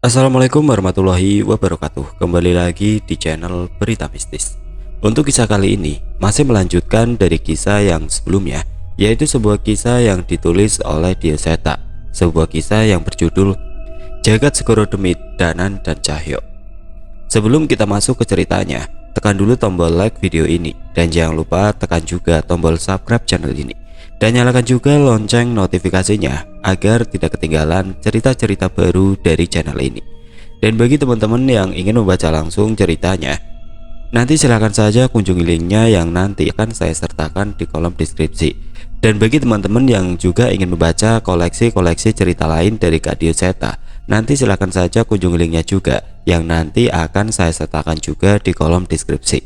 Assalamualaikum warahmatullahi wabarakatuh. Kembali lagi di channel Berita Mistis. Untuk kisah kali ini masih melanjutkan dari kisah yang sebelumnya, yaitu sebuah kisah yang ditulis oleh Dioseta. Sebuah kisah yang berjudul Jagat Segoro Demit Danan dan Cahyo. Sebelum kita masuk ke ceritanya, tekan dulu tombol like video ini dan jangan lupa tekan juga tombol subscribe channel ini. Dan nyalakan juga lonceng notifikasinya agar tidak ketinggalan cerita-cerita baru dari channel ini. Dan bagi teman-teman yang ingin membaca langsung ceritanya, nanti silahkan saja kunjungi linknya yang nanti akan saya sertakan di kolom deskripsi. Dan bagi teman-teman yang juga ingin membaca koleksi-koleksi cerita lain dari Kak Dioseta, nanti silahkan saja kunjungi linknya juga yang nanti akan saya sertakan juga di kolom deskripsi.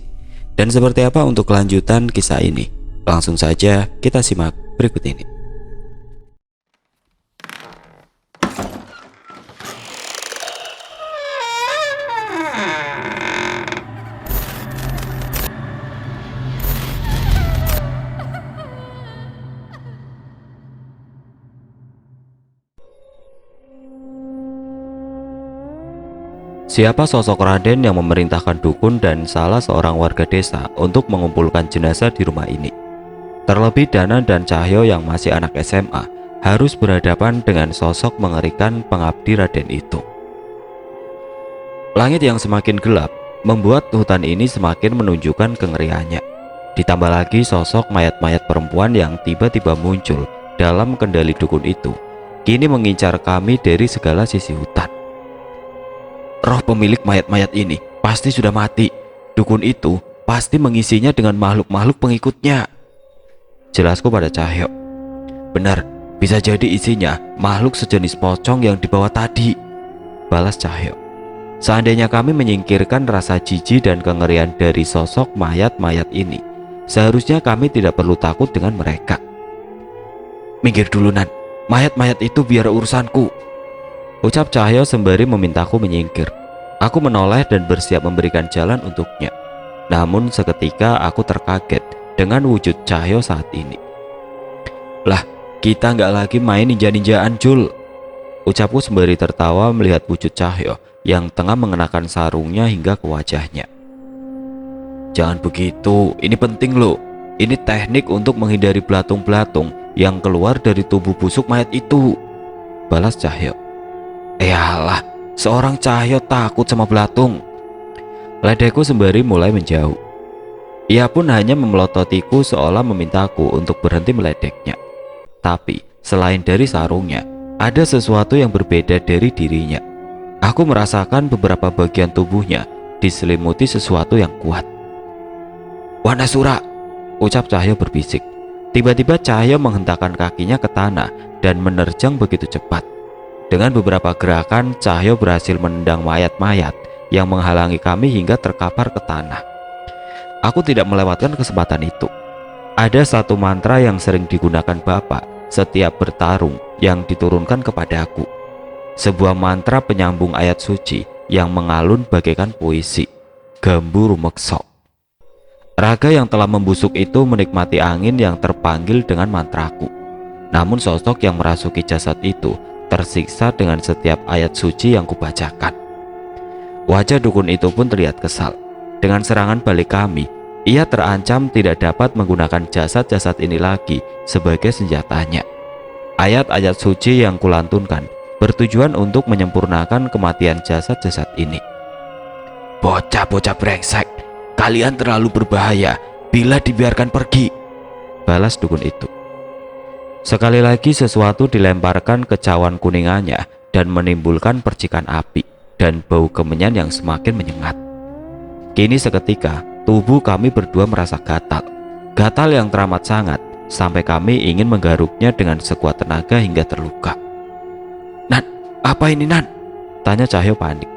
Dan seperti apa untuk kelanjutan kisah ini? Langsung saja kita simak berikut ini. Siapa sosok Raden yang memerintahkan dukun dan salah seorang warga desa untuk mengumpulkan jenazah di rumah ini? Terlebih Danan dan Cahyo yang masih anak SMA harus berhadapan dengan sosok mengerikan pengabdi Raden itu. Langit yang semakin gelap membuat hutan ini semakin menunjukkan kengeriannya. Ditambah lagi sosok mayat-mayat perempuan yang tiba-tiba muncul dalam kendali dukun itu kini mengincar kami dari segala sisi hutan. Roh pemilik mayat-mayat ini pasti sudah mati. Dukun itu pasti mengisinya dengan makhluk-makhluk pengikutnya, jelasku pada Cahyo. Benar, bisa jadi isinya makhluk sejenis pocong yang dibawa tadi, balas Cahyo. Seandainya kami menyingkirkan rasa jijik dan kengerian dari sosok mayat-mayat ini, seharusnya kami tidak perlu takut dengan mereka. Minggir dulu Nan, mayat-mayat itu biar urusanku, ucap Cahyo sembari memintaku menyingkir. Aku menoleh dan bersiap memberikan jalan untuknya. Namun seketika aku terkaget dengan wujud Cahyo saat ini. Lah, kita nggak lagi main ninja-ninjaan Jul, ucapku sembari tertawa melihat wujud Cahyo yang tengah mengenakan sarungnya hingga ke wajahnya. Jangan begitu, ini penting loh. Ini teknik untuk menghindari belatung-belatung yang keluar dari tubuh busuk mayat itu, balas Cahyo. Yalah, seorang Cahyo takut sama belatung, ledekku sembari mulai menjauh. Ia pun hanya memelototiku seolah memintaku untuk berhenti meledeknya. Tapi selain dari sarungnya, ada sesuatu yang berbeda dari dirinya. Aku merasakan beberapa bagian tubuhnya diselimuti sesuatu yang kuat. Wanasura, ucap Cahyo berbisik. Tiba-tiba Cahyo menghentakkan kakinya ke tanah dan menerjang begitu cepat. Dengan beberapa gerakan, Cahyo berhasil menendang mayat-mayat yang menghalangi kami hingga terkapar ke tanah. Aku tidak melewatkan kesempatan itu. Ada satu mantra yang sering digunakan Bapak setiap bertarung yang diturunkan kepadaku. Sebuah mantra penyambung ayat suci yang mengalun bagaikan puisi, Gambu Rumekso. Raga yang telah membusuk itu menikmati angin yang terpanggil dengan mantraku. Namun sosok yang merasuki jasad itu tersiksa dengan setiap ayat suci yang kubacakan. Wajah dukun itu pun terlihat kesal. Dengan serangan balik kami, ia terancam tidak dapat menggunakan jasad-jasad ini lagi sebagai senjatanya. Ayat-ayat suci yang kulantunkan bertujuan untuk menyempurnakan kematian jasad-jasad ini. Bocah-bocah brengsek, kalian terlalu berbahaya bila dibiarkan pergi, balas dukun itu. Sekali lagi sesuatu dilemparkan ke cawan kuningannya dan menimbulkan percikan api dan bau kemenyan yang semakin menyengat. Kini seketika tubuh kami berdua merasa gatal. Gatal yang teramat sangat sampai kami ingin menggaruknya dengan sekuat tenaga hingga terluka. Nan, apa ini Nan? Tanya Cahyo panik.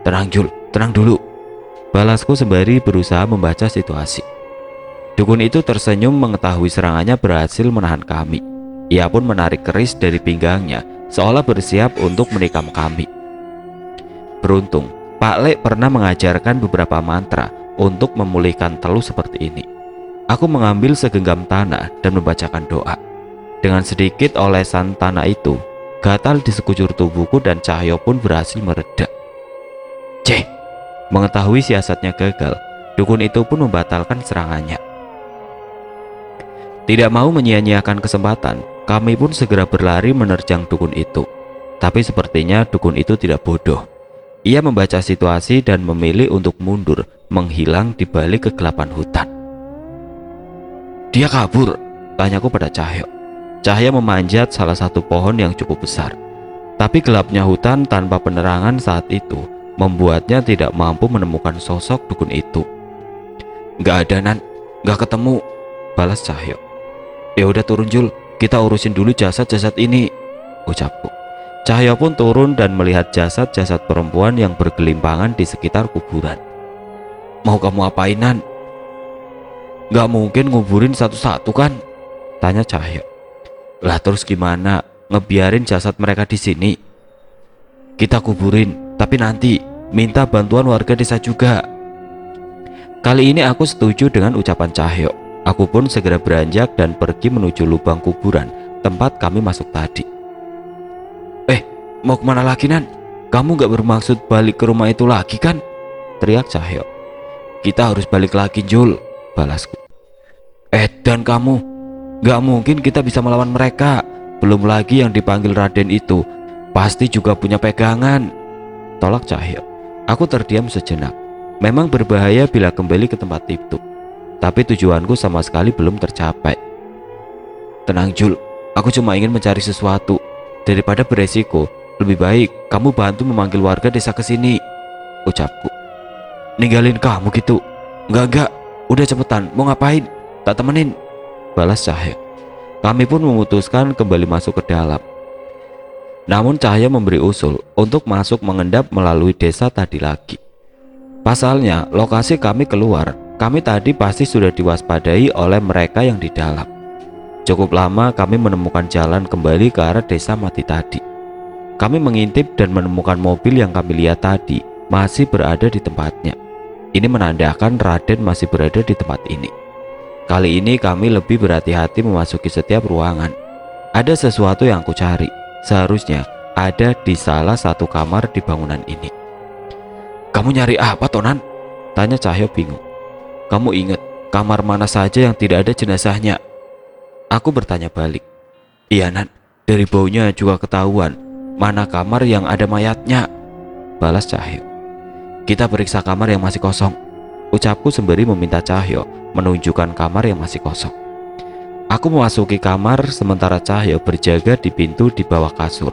Tenang Jul, tenang dulu, balasku sembari berusaha membaca situasi. Dukun itu tersenyum mengetahui serangannya berhasil menahan kami. Ia pun menarik keris dari pinggangnya seolah bersiap untuk menikam kami. Beruntung, Pak Lek pernah mengajarkan beberapa mantra untuk memulihkan teluh seperti ini. Aku mengambil segenggam tanah dan membacakan doa. Dengan sedikit olesan tanah itu, gatal di sekujur tubuhku dan Cahyo pun berhasil mereda. Ceh, mengetahui siasatnya gagal, dukun itu pun membatalkan serangannya. Tidak mau menyia-nyiakan kesempatan, kami pun segera berlari menerjang dukun itu. Tapi sepertinya dukun itu tidak bodoh. Ia membaca situasi dan memilih untuk mundur, menghilang di balik kegelapan hutan. Dia kabur, tanyaku pada Cahyo. Cahyo memanjat salah satu pohon yang cukup besar. Tapi gelapnya hutan tanpa penerangan saat itu membuatnya tidak mampu menemukan sosok dukun itu. Gak ada Nan, gak ketemu, balas Cahyo. Ya udah turun Jul, kita urusin dulu jasad-jasad ini, ucapku. Cahyo pun turun dan melihat jasad-jasad perempuan yang bergelimpangan di sekitar kuburan. Mau kamu apain Nan? Gak mungkin nguburin satu-satu kan? Tanya Cahyo. Lah terus gimana? Ngebiarin jasad mereka di sini? Kita kuburin, tapi nanti minta bantuan warga desa juga. Kali ini aku setuju dengan ucapan Cahyo. Aku pun segera beranjak dan pergi menuju lubang kuburan tempat kami masuk tadi. Mau kemana lagi Nan? Kamu gak bermaksud balik ke rumah itu lagi kan? Teriak Cahyo. Kita harus balik lagi Jul, balasku. Dan kamu, gak mungkin kita bisa melawan mereka. Belum lagi yang dipanggil Raden itu pasti juga punya pegangan, tolak Cahyo. Aku terdiam sejenak. Memang berbahaya bila kembali ke tempat itu, tapi tujuanku sama sekali belum tercapai. Tenang Jul, aku cuma ingin mencari sesuatu. Daripada beresiko, lebih baik kamu bantu memanggil warga desa ke sini, ucapku. Ninggalin kamu gitu? Enggak, udah cepetan, mau ngapain? Tak temenin, balas Cahyo. Kami pun memutuskan kembali masuk ke dalam. Namun Cahyo memberi usul untuk masuk mengendap melalui desa tadi lagi. Pasalnya, lokasi kami keluar, kami tadi pasti sudah diwaspadai oleh mereka yang di dalam. Cukup lama kami menemukan jalan kembali ke arah desa mati tadi. Kami mengintip dan menemukan mobil yang kami lihat tadi masih berada di tempatnya. Ini menandakan Raden masih berada di tempat ini. Kali ini kami lebih berhati-hati memasuki setiap ruangan. Ada sesuatu yang aku cari, seharusnya ada di salah satu kamar di bangunan ini. Kamu nyari apa Tonan? Tanya Cahyo bingung. Kamu ingat kamar mana saja yang tidak ada jenazahnya? Aku bertanya balik. Iya Nan, dari baunya juga ketahuan mana kamar yang ada mayatnya, balas Cahyo. Kita periksa kamar yang masih kosong, ucapku sembari meminta Cahyo menunjukkan kamar yang masih kosong. Aku memasuki kamar sementara Cahyo berjaga di pintu di bawah kasur.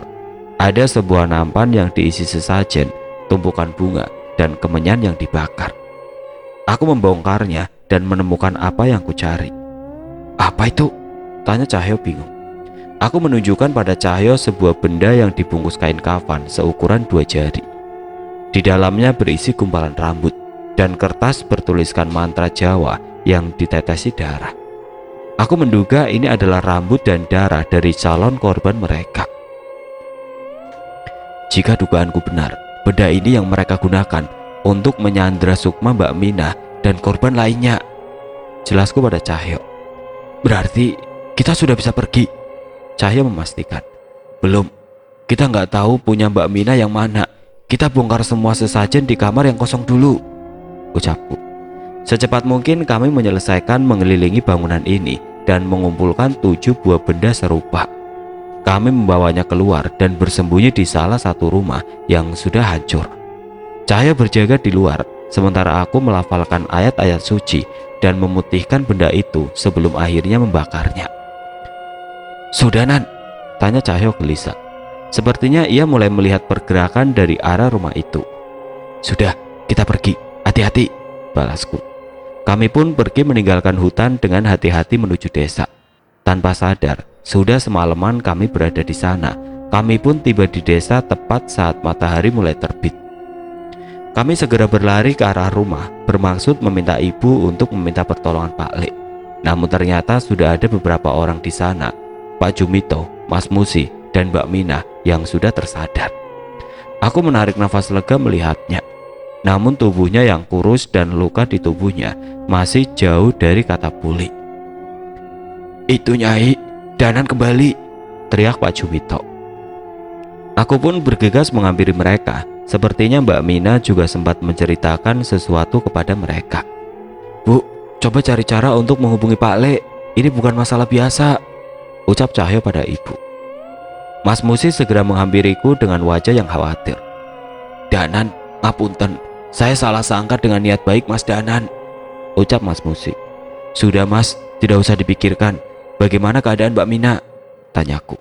Ada sebuah nampan yang diisi sesajen, tumpukan bunga, dan kemenyan yang dibakar. Aku membongkarnya dan menemukan apa yang kucari. Apa itu? Tanya Cahyo bingung. Aku menunjukkan pada Cahyo sebuah benda yang dibungkus kain kafan seukuran 2 jari. Di dalamnya berisi gumpalan rambut dan kertas bertuliskan mantra Jawa yang ditetesi darah. Aku menduga ini adalah rambut dan darah dari calon korban mereka. Jika dugaanku benar, benda ini yang mereka gunakan untuk menyandra Sukma, Mbak Mina, dan korban lainnya, jelasku pada Cahyo. Berarti kita sudah bisa pergi? Cahyo memastikan. Belum, kita nggak tahu punya Mbak Mina yang mana. Kita bongkar semua sesajen di kamar yang kosong dulu, ucapku. Secepat mungkin kami menyelesaikan mengelilingi bangunan ini dan mengumpulkan 7 buah benda serupa. Kami membawanya keluar dan bersembunyi di salah satu rumah yang sudah hancur. Cahyo berjaga di luar, sementara aku melafalkan ayat-ayat suci dan memutihkan benda itu sebelum akhirnya membakarnya. Sudah Nan? Tanya Cahyo gelisah. Sepertinya ia mulai melihat pergerakan dari arah rumah itu. Sudah, kita pergi, hati-hati, balasku. Kami pun pergi meninggalkan hutan dengan hati-hati menuju desa. Tanpa sadar, sudah semalaman kami berada di sana. Kami pun tiba di desa tepat saat matahari mulai terbit. Kami segera berlari ke arah rumah, bermaksud meminta ibu untuk meminta pertolongan Pak Lek. Namun ternyata sudah ada beberapa orang di sana, Pak Jumito, Mas Musi, dan Mbak Mina yang sudah tersadar. Aku menarik nafas lega melihatnya. Namun tubuhnya yang kurus dan luka di tubuhnya masih jauh dari kata pulih. Itu Nyai, Danan kembali, teriak Pak Jumito. Aku pun bergegas menghampiri mereka. Sepertinya Mbak Mina juga sempat menceritakan sesuatu kepada mereka. "Bu, coba cari cara untuk menghubungi Pak Le. Ini bukan masalah biasa," ucap Cahyo pada ibu. Mas Musi segera menghampiriku dengan wajah yang khawatir. "Danan, ngapunten, saya salah sangka dengan niat baik Mas Danan," ucap Mas Musi. "Sudah Mas, tidak usah dipikirkan. Bagaimana keadaan Mbak Mina?" tanyaku.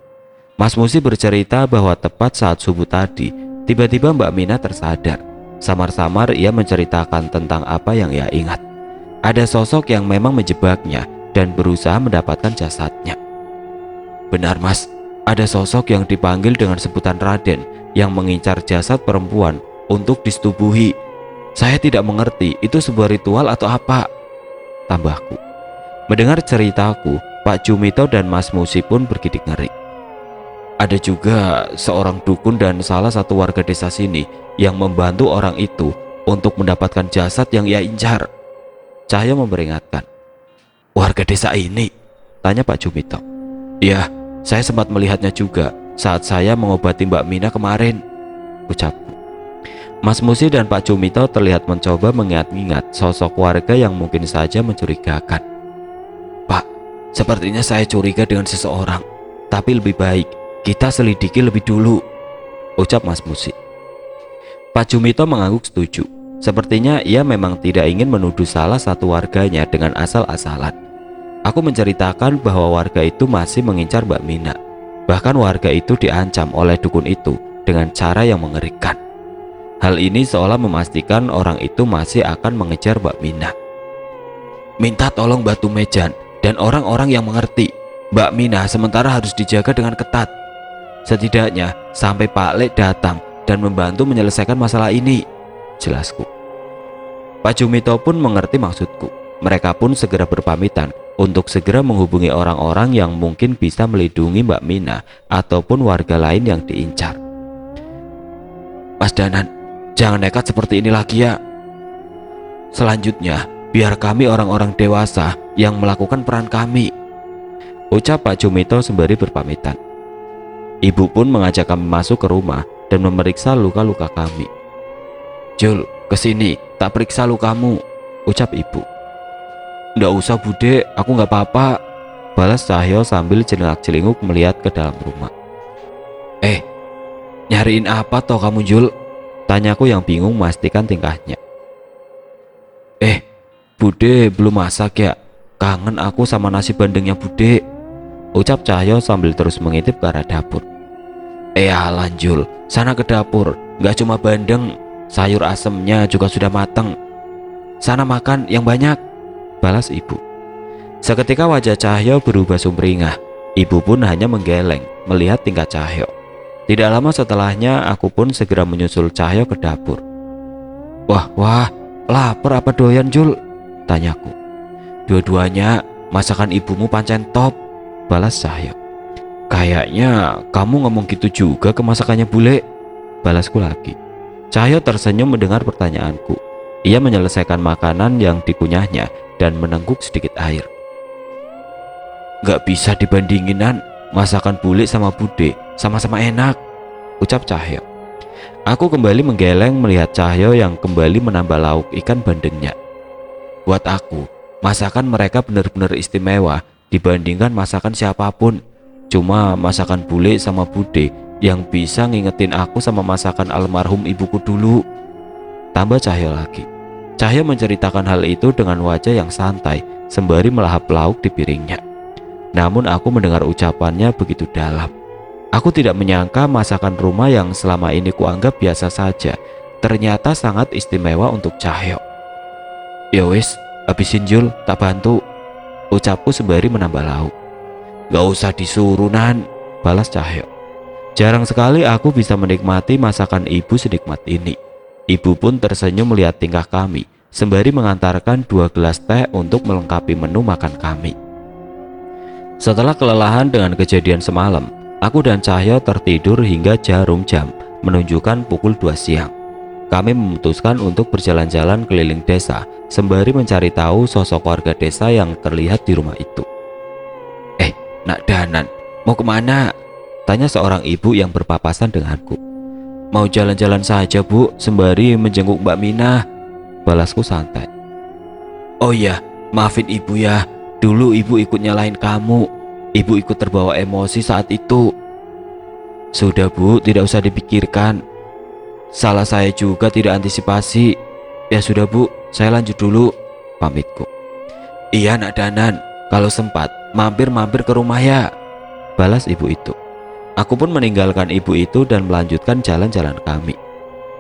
Mas Musi bercerita bahwa tepat saat subuh tadi, tiba-tiba Mbak Mina tersadar. Samar-samar ia menceritakan tentang apa yang ia ingat. Ada sosok yang memang menjebaknya dan berusaha mendapatkan jasadnya. "Benar Mas, ada sosok yang dipanggil dengan sebutan Raden yang mengincar jasad perempuan untuk disetubuhi. Saya tidak mengerti itu sebuah ritual atau apa," tambahku. Mendengar ceritaku, Pak Jumito dan Mas Musi pun bergidik ngeri. "Ada juga seorang dukun dan salah satu warga desa sini yang membantu orang itu untuk mendapatkan jasad yang ia incar," Cahyo memperingatkan. "Warga desa ini?" tanya Pak Jumito. "Ya, saya sempat melihatnya juga saat saya mengobati Mbak Mina kemarin," ucapku. Mas Musi dan Pak Jumito terlihat mencoba mengingat-ingat sosok warga yang mungkin saja mencurigakan. "Pak, sepertinya saya curiga dengan seseorang, tapi lebih baik kita selidiki lebih dulu," ucap Mas Musi. Pak Jumito mengangguk setuju. Sepertinya ia memang tidak ingin menuduh salah satu warganya dengan asal-asalan. Aku menceritakan bahwa warga itu masih mengincar Mbak Mina. Bahkan warga itu diancam oleh dukun itu dengan cara yang mengerikan. Hal ini seolah memastikan orang itu masih akan mengejar Mbak Mina. "Minta tolong Batu Mejan dan orang-orang yang mengerti. Mbak Mina sementara harus dijaga dengan ketat. Setidaknya sampai Pak Le datang dan membantu menyelesaikan masalah ini," jelasku. Pak Jumito pun mengerti maksudku. Mereka pun segera berpamitan untuk segera menghubungi orang-orang yang mungkin bisa melindungi Mbak Mina ataupun warga lain yang diincar. "Mas Danan, jangan nekat seperti ini lagi ya. Selanjutnya, biar kami orang-orang dewasa yang melakukan peran kami," ucap Pak Jumito sembari berpamitan. Ibu pun mengajak kami masuk ke rumah dan memeriksa luka-luka kami. "Jul, kesini, tak periksa lukamu," ucap ibu. "Nggak usah Bude, aku nggak apa-apa," balas Cahyo sambil celingak-celinguk melihat ke dalam rumah. Nyariin apa toh kamu Jul?" tanyaku yang bingung memastikan tingkahnya. Bude belum masak ya? Kangen aku sama nasi bandengnya Bude," ucap Cahyo sambil terus mengintip ke arah dapur. Alah Jul, sana ke dapur, nggak cuma bandeng, sayur asemnya juga sudah matang. Sana makan yang banyak," balas ibu. Seketika wajah Cahyo berubah sumringah. Ibu pun hanya menggeleng melihat tingkah Cahyo. Tidak lama setelahnya aku pun segera menyusul Cahyo ke dapur. Wah, lapar apa doyan Jul?" tanyaku. "Dua-duanya, masakan ibumu pancen top," balas Cahyo. "Kayaknya kamu ngomong gitu juga ke masakannya bule," balasku lagi. Cahyo tersenyum mendengar pertanyaanku. Ia menyelesaikan makanan yang dikunyahnya dan menengguk sedikit air. "Gak bisa dibandinginan, masakan bule sama bude sama-sama enak," ucap Cahyo. Aku kembali menggeleng melihat Cahyo yang kembali menambah lauk ikan bandengnya. Buat aku, masakan mereka benar-benar istimewa dibandingkan masakan siapapun. Cuma masakan bule sama bude yang bisa ngingetin aku sama masakan almarhum ibuku dulu, tambah Cahyo lagi. Cahyo menceritakan hal itu dengan wajah yang santai sembari melahap lauk di piringnya. Namun aku mendengar ucapannya begitu dalam. Aku tidak menyangka masakan rumah yang selama ini kuanggap biasa saja ternyata sangat istimewa untuk Cahyo. "Ya wis, habisin Jul, tak bantu," ucapku sembari menambah lauk. "Gak usah disuruh Nan," balas Cahyo. Jarang sekali aku bisa menikmati masakan ibu senikmat ini. Ibu pun tersenyum melihat tingkah kami sembari mengantarkan 2 gelas teh untuk melengkapi menu makan kami. Setelah kelelahan dengan kejadian semalam, aku dan Cahyo tertidur hingga jarum jam menunjukkan pukul 2 siang. Kami memutuskan untuk berjalan-jalan keliling desa sembari mencari tahu sosok warga desa yang terlihat di rumah itu. Nak Danan, mau kemana?" Tanya seorang ibu yang berpapasan denganku. Mau jalan-jalan saja Bu, sembari menjenguk Mbak Mina, balasku santai. Oh iya, maafin ibu ya, dulu ibu ikut nyalahin kamu. Ibu ikut terbawa emosi saat itu. Sudah Bu, tidak usah dipikirkan. Salah saya juga tidak antisipasi. Ya sudah Bu, saya lanjut dulu, pamitku. Iya nak Danan, kalau sempat mampir-mampir ke rumah ya, balas ibu itu. Aku pun meninggalkan ibu itu dan melanjutkan jalan-jalan kami.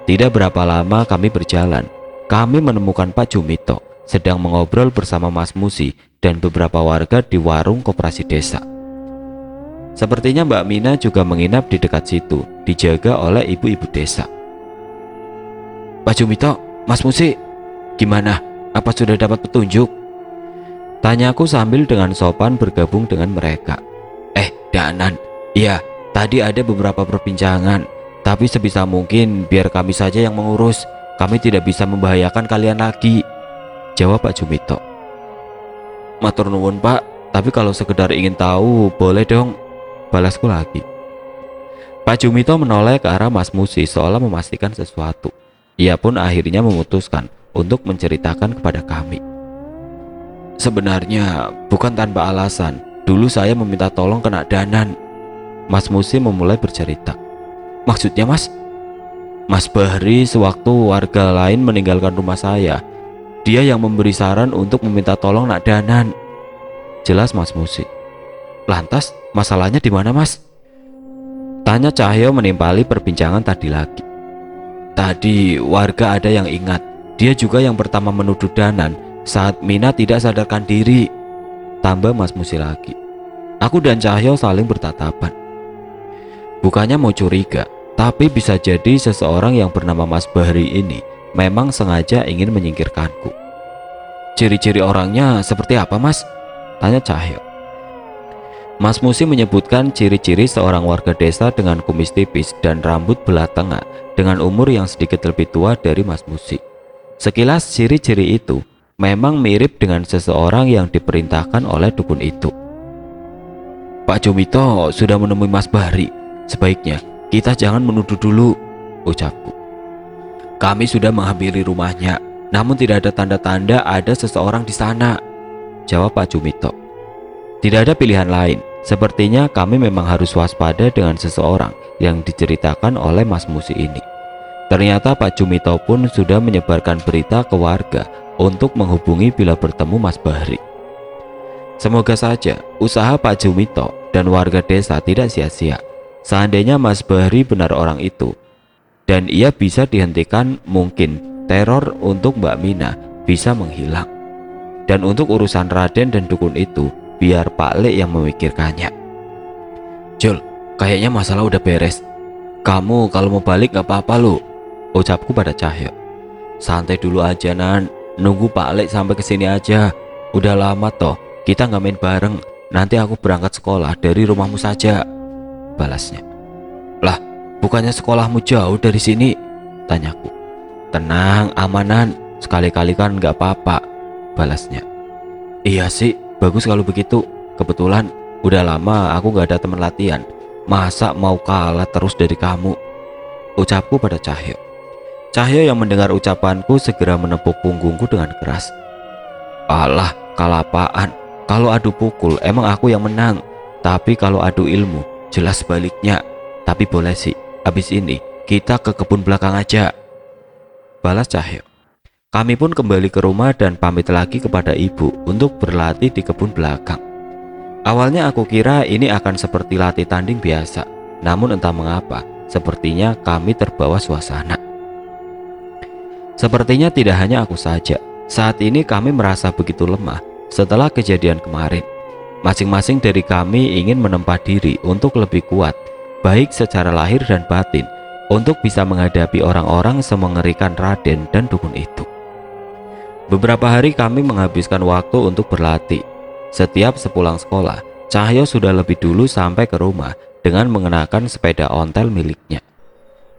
Tidak berapa lama kami berjalan, kami menemukan Pak Jumito sedang mengobrol bersama Mas Musi dan beberapa warga di warung koperasi desa. Sepertinya Mbak Mina juga menginap di dekat situ, dijaga oleh ibu-ibu desa. Pak Jumito, Mas Musi, gimana? Apa sudah dapat petunjuk? Tanyaku sambil dengan sopan bergabung dengan mereka. Danan, iya, tadi ada beberapa perbincangan, tapi sebisa mungkin biar kami saja yang mengurus. Kami tidak bisa membahayakan kalian lagi, jawab Pak Jumito. Matur nuwun Pak, tapi kalau sekedar ingin tahu boleh dong, balasku lagi. Pak Jumito menoleh ke arah Mas Musi seolah memastikan sesuatu. Ia pun akhirnya memutuskan untuk menceritakan kepada kami. Sebenarnya bukan tanpa alasan, dulu saya meminta tolong ke Nak Danan. Mas Musi memulai bercerita. Maksudnya Mas? Mas Bahri sewaktu warga lain meninggalkan rumah saya, dia yang memberi saran untuk meminta tolong Nak Danan, jelas Mas Musi. Lantas masalahnya di mana Mas? Tanya Cahyo menimpali perbincangan tadi lagi. Tadi warga ada yang ingat, dia juga yang pertama menuduh Danan saat Mina tidak sadarkan diri, tambah Mas Musi lagi. Aku dan Cahyo saling bertatapan. Bukannya mau curiga, tapi bisa jadi seseorang yang bernama Mas Bahri ini memang sengaja ingin menyingkirkanku. Ciri-ciri orangnya seperti apa Mas? Tanya Cahyo. Mas Musi menyebutkan ciri-ciri seorang warga desa dengan kumis tipis dan rambut belah tengah dengan umur yang sedikit lebih tua dari Mas Musi. Sekilas ciri-ciri itu memang mirip dengan seseorang yang diperintahkan oleh dukun itu. Pak Jumito sudah menemui Mas Bahri, sebaiknya kita jangan menuduh dulu, ucapku. Kami sudah menghampiri rumahnya, namun tidak ada tanda-tanda ada seseorang di sana, jawab Pak Jumito. Tidak ada pilihan lain, sepertinya kami memang harus waspada dengan seseorang yang diceritakan oleh Mas Musi ini. Ternyata Pak Jumito pun sudah menyebarkan berita ke warga untuk menghubungi bila bertemu Mas Bahri. Semoga saja usaha Pak Jumito dan warga desa tidak sia-sia. Seandainya Mas Bahri benar orang itu dan ia bisa dihentikan, mungkin teror untuk Mbak Mina bisa menghilang. Dan untuk urusan Raden dan dukun itu, biar Pak Lek yang memikirkannya. Jul, kayaknya masalah udah beres. Kamu kalau mau balik gak apa-apa lo, ucapku pada Cahyo. Santai dulu aja Nan, nunggu Pak Lek sampai kesini aja. Udah lama toh kita gak main bareng. Nanti aku berangkat sekolah dari rumahmu saja, balasnya. Lah, bukannya sekolahmu jauh dari sini? Tanyaku. Tenang, amanan, sekali-kali kan gak apa-apa, balasnya. Iya sih, bagus kalau begitu. Kebetulan udah lama aku gak ada teman latihan. Masa mau kalah terus dari kamu, ucapku pada Cahyo. Cahyo yang mendengar ucapanku segera menepuk punggungku dengan keras. Alah, kalah apaan? Kalau adu pukul emang aku yang menang, tapi kalau adu ilmu jelas sebaliknya. Tapi boleh sih, habis ini kita ke kebun belakang aja, balas Cahyo. Kami pun kembali ke rumah dan pamit lagi kepada ibu untuk berlatih di kebun belakang. Awalnya aku kira ini akan seperti latih tanding biasa, namun entah mengapa sepertinya kami terbawa suasana. Sepertinya tidak hanya aku saja, saat ini kami merasa begitu lemah setelah kejadian kemarin. Masing-masing dari kami ingin menempa diri untuk lebih kuat, baik secara lahir dan batin, untuk bisa menghadapi orang-orang semengerikan Raden dan dukun itu. Beberapa hari kami menghabiskan waktu untuk berlatih. Setiap sepulang sekolah, Cahyo sudah lebih dulu sampai ke rumah dengan mengenakan sepeda ontel miliknya.